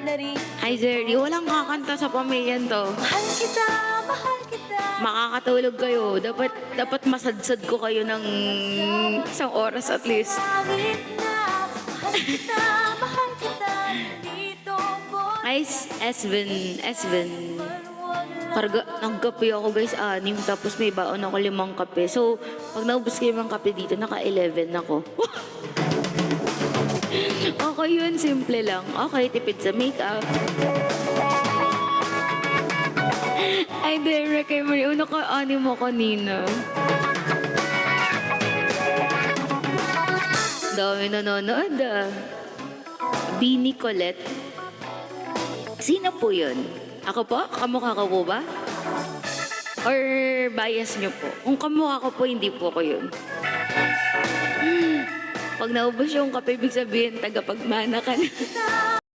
Hi, Zerdy. Walang kakanta sa pamilyan to. Mahal kita, mahal kita. Makakatulog kayo. Dapat masadsad ko kayo ng isang oras at least. Kahit na, mahal kita, mahal kita. Dito po. Guys, Esvin. Nagkape ako guys, 6. Tapos may baon ako 5 kape. So, pag naubos ko 5 kape dito, naka-11 ako. Okay yun, simple lang. Okay, tipid sa makeup. Ay, Derek, kay Marie. Naka-ani mo kanina. Dami nanonood Bini Colette. Sino po yun? Ako po? Kamukha ko po ba? Or bias niyo po? Kung kamukha ko po, hindi po ko yun. Pag naubos yung kape, ibig sabihin, tagapagmana ka na.